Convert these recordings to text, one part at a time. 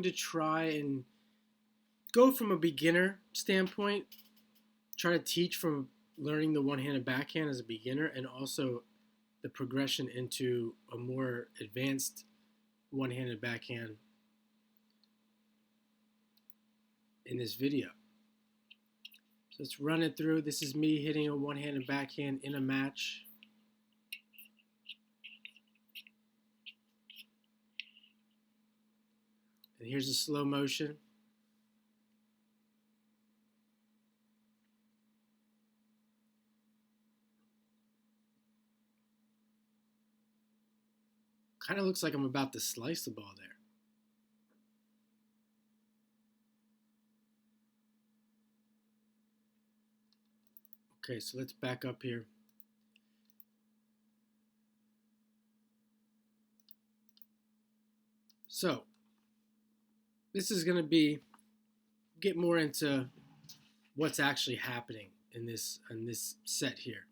to try and go from a beginner standpoint, try to teach from learning the one-handed backhand as a beginner and also the progression into a more advanced one-handed backhand in this video. So let's run it through. This is me hitting a one-handed backhand in a match. And here's a slow motion. Kind of looks like I'm about to slice the ball there. Okay, so let's back up here. So this is going to get more into what's actually happening in this set here.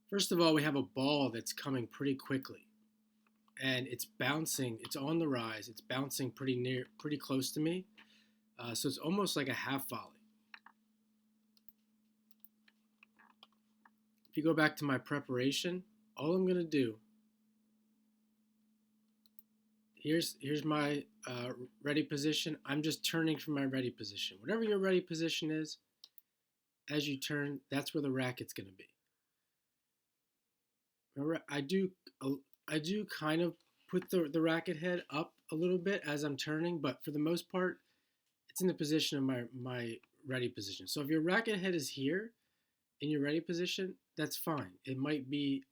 First of all, we have a ball that's coming pretty quickly, and it's bouncing. It's on the rise. It's bouncing pretty close to me. So it's almost like a half volley. If you go back to my preparation, all I'm going to do, here's my ready position. I'm just turning from my ready position. Whatever your ready position is, as you turn, that's where the racket's going to be. I do kind of put the racket head up a little bit as I'm turning, but for the most part, it's in the position of my ready position. So if your racket head is here in your ready position, that's fine. It might be,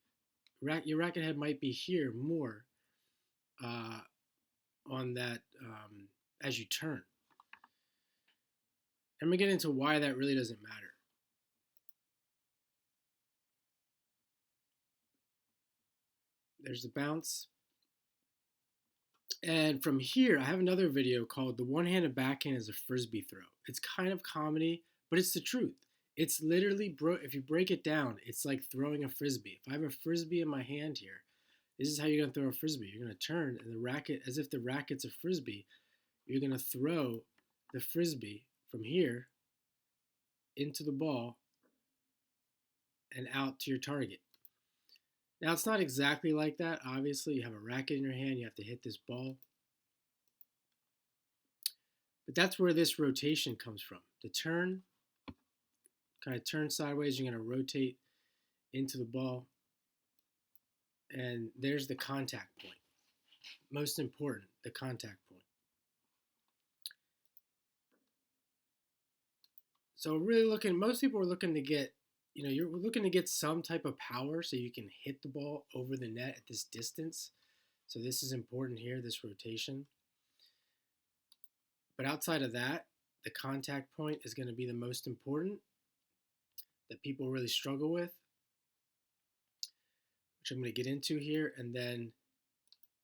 your racket head might be here more on that as you turn. I'm going to get into why that really doesn't matter. There's the bounce. And from here, I have another video called The One-Handed Backhand is a Frisbee Throw. It's kind of comedy, but it's the truth. It's literally, if you break it down, it's like throwing a Frisbee. If I have a Frisbee in my hand here, this is how you're going to throw a Frisbee. You're going to turn, and the racket, as if the racket's a Frisbee, you're going to throw the Frisbee from here into the ball and out to your target. Now, it's not exactly like that. Obviously, you have a racket in your hand. You have to hit this ball. But that's where this rotation comes from. The turn, kind of turn sideways. You're going to rotate into the ball. And there's the contact point. Most important, the contact point. So really most people are looking to get, you're looking to get some type of power so you can hit the ball over the net at this distance. So this is important here, this rotation. But outside of that, the contact point is going to be the most important that people really struggle with, which I'm going to get into here. And then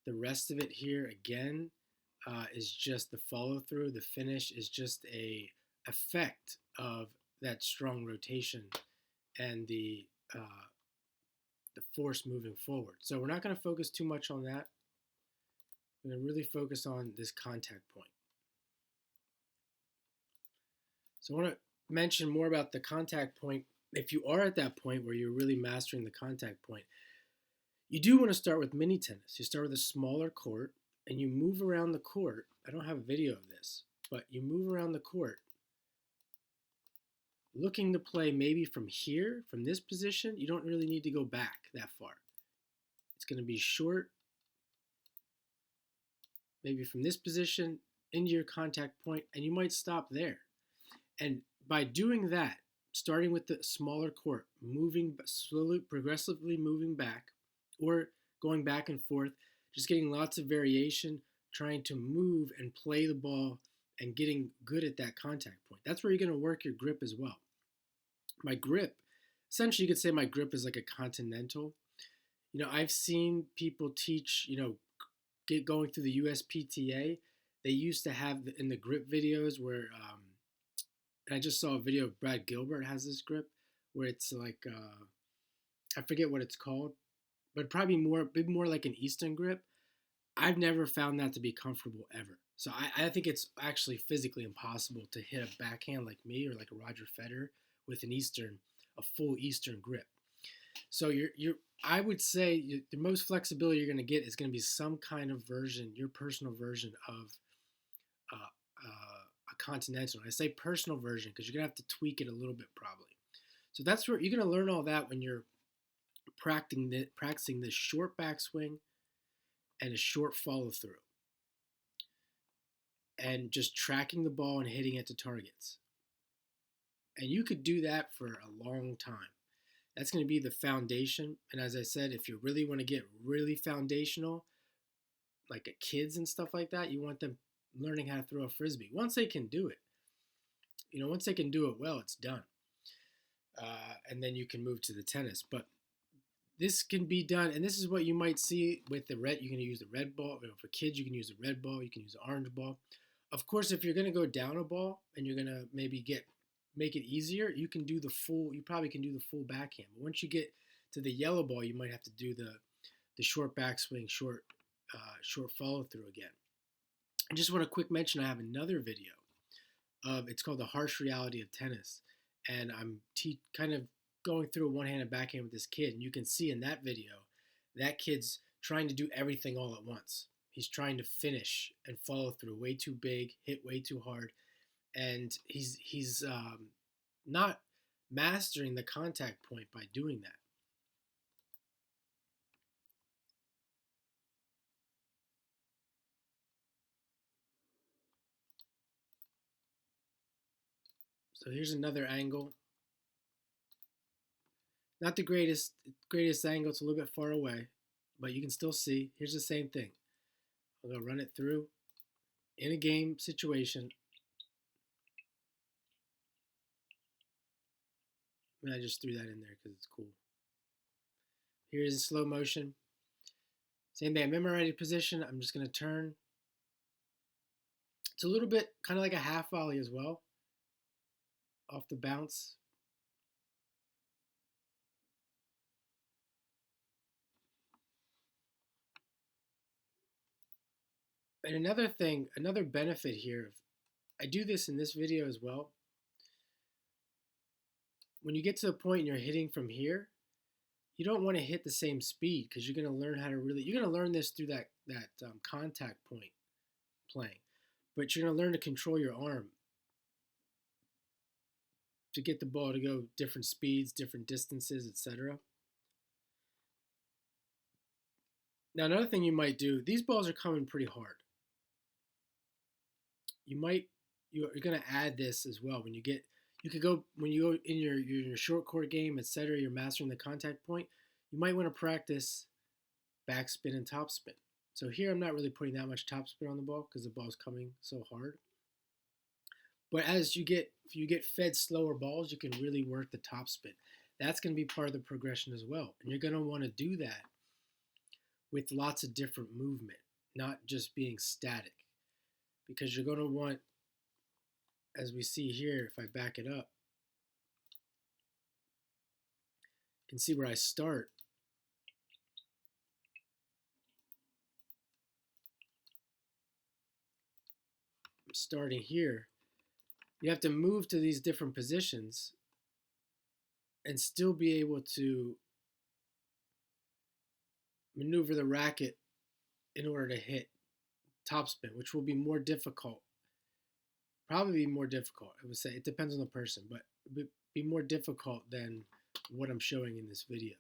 the rest of it here, again, is just the follow through. The finish is just a effect of that strong rotation and the force moving forward. So we're not going to focus too much on that. We're going to really focus on this contact point. So I want to mention more about the contact point. If you are at that point where you're really mastering the contact point, you do want to start with mini tennis. You start with a smaller court and you move around the court. I don't have a video of this, but you move around the court looking to play maybe from here, from this position. You don't really need to go back that far. It's going to be short, maybe from this position into your contact point, and you might stop there. And by doing that, starting with the smaller court, moving slowly, progressively moving back, or going back and forth, just getting lots of variation, trying to move and play the ball and getting good at that contact point. That's where you're going to work your grip as well. My grip, essentially you could say my grip is like a continental. I've seen people teach, going through the USPTA. They used to have in the grip videos where, and I just saw a video of Brad Gilbert has this grip where it's like, I forget what it's called, but probably more like an Eastern grip. I've never found that to be comfortable ever. So I think it's actually physically impossible to hit a backhand like me or like a Roger Federer with a full Eastern grip. So you're I would say the most flexibility you're going to get is going to be some kind of version, your personal version of a continental. And I say personal version because you're going to have to tweak it a little bit probably. So that's where you're going to learn all that when you're practicing this short backswing and a short follow through, and just tracking the ball and hitting it to targets. And you could do that for a long time. That's going to be the foundation. And as I said, if you really want to get really foundational, like at kids and stuff like that, you want them learning how to throw a frisbee. Once they can do it, once they can do it well, it's done. And then you can move to the tennis. But this can be done, and this is what you might see with the red. You can use the red ball. For kids, you can use the red ball. You can use the orange ball. Of course, if you're going to go down a ball and you're going to maybe make it easier, you probably can do the full backhand. But once you get to the yellow ball, you might have to do the short backswing, short follow through again. I just want to quick mention I have another video it's called The Harsh Reality of Tennis, and I'm kind of going through a one-handed backhand with this kid, and you can see in that video that kid's trying to do everything all at once. He's trying to finish and follow through way too big, hit way too hard, and he's not mastering the contact point by doing that. So here's another angle. Not the greatest angle. It's a little bit far away, but you can still see. Here's the same thing. I'm going to run it through in a game situation. And I just threw that in there because it's cool. Here's in slow motion. Same thing. I'm in my ready position. I'm just going to turn. It's a little bit kind of like a half volley as well. Off the bounce. And another benefit here, I do this in this video as well. When you get to the point and you're hitting from here, you don't want to hit the same speed because you're going to learn you're going to learn this through that contact point playing. But you're going to learn to control your arm to get the ball to go different speeds, different distances, etc. Now, another thing you might do, these balls are coming pretty hard. You're going to add this as well when you go in your short court game, etc. You're mastering the contact point. You might want to practice backspin and topspin. So here I'm not really putting that much topspin on the ball because the ball's coming so hard. But as you get fed slower balls, you can really work the topspin. That's going to be part of the progression as well. And you're going to want to do that with lots of different movement, not just being static. Because you're going to want, as we see here, if I back it up, you can see where I start. I'm starting here. You have to move to these different positions and still be able to maneuver the racket in order to hit topspin, which will be more difficult. Probably be more difficult. I would say it depends on the person, but it would be more difficult than what I'm showing in this video.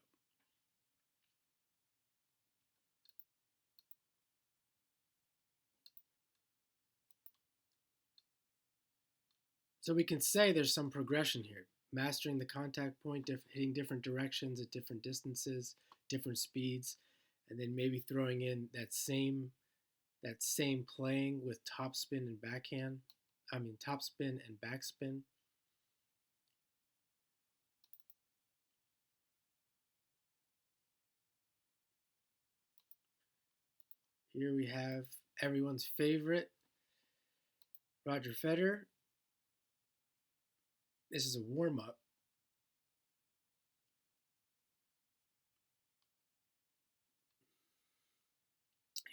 So we can say there's some progression here. Mastering the contact point, hitting different directions at different distances, different speeds, and then maybe throwing in that same playing with topspin and backhand. Topspin and backspin. Here we have everyone's favorite, Roger Federer. This is a warm-up.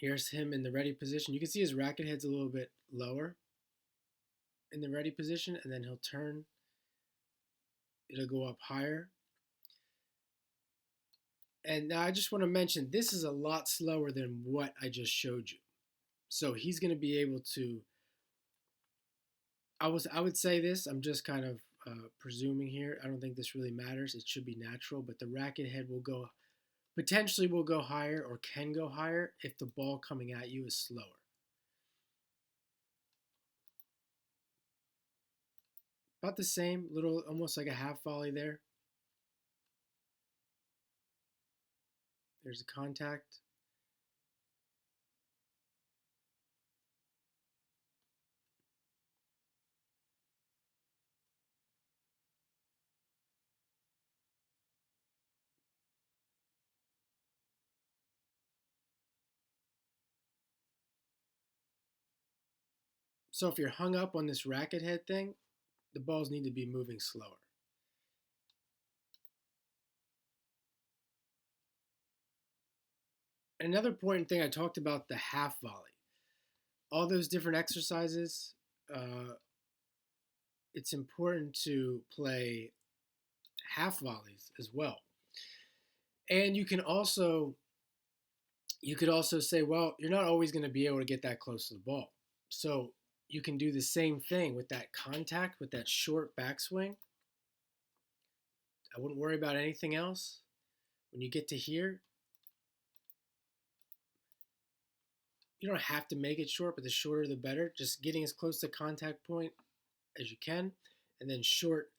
Here's him in the ready position. You can see his racket head's a little bit lower in the ready position, and then he'll turn. It'll go up higher. And now I just want to mention, this is a lot slower than what I just showed you. So he's going to be able to, I would say this, I'm just kind of presuming here. I don't think this really matters. It should be natural, but the racket head will go, potentially will go higher or can go higher if the ball coming at you is slower. About the same, little, almost like a half volley there. There's a contact. So if you're hung up on this racket head thing, the balls need to be moving slower. Another important thing, I talked about the half volley. All those different exercises, it's important to play half volleys as well. And you could also say, well, you're not always going to be able to get that close to the ball. So you can do the same thing with that contact, with that short backswing. I wouldn't worry about anything else. When you get to here, you don't have to make it short, but the shorter the better. Just getting as close to contact point as you can, and then short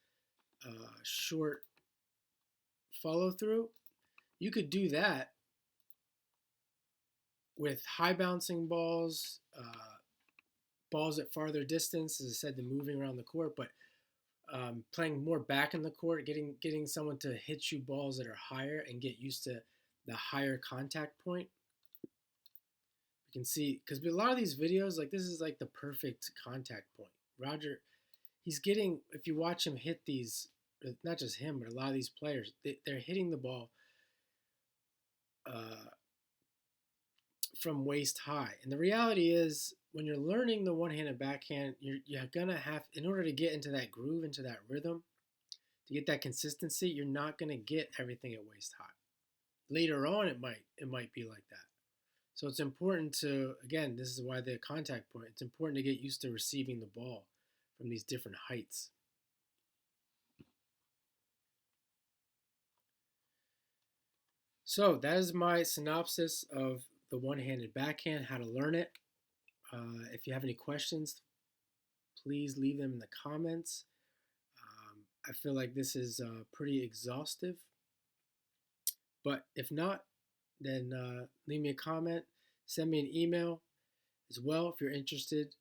follow through. You could do that with high bouncing balls, balls at farther distance, as I said, the moving around the court, but playing more back in the court, getting someone to hit you balls that are higher and get used to the higher contact point. You can see, because a lot of these videos, like this is like the perfect contact point. Roger, he's getting, if you watch him hit these, not just him, but a lot of these players, they're hitting the ball from waist high. And the reality is, when you're learning the one-handed backhand, you're gonna have, in order to get into that groove, into that rhythm, to get that consistency, you're not gonna get everything at waist high. Later on, it might be like that. So it's important to, again, this is why the contact point, it's important to get used to receiving the ball from these different heights. So that is my synopsis of the one-handed backhand, how to learn it. If you have any questions, please leave them in the comments. I feel like this is pretty exhaustive, but if not, then leave me a comment, send me an email as well if you're interested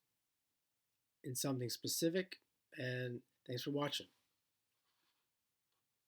in something specific, and thanks for watching.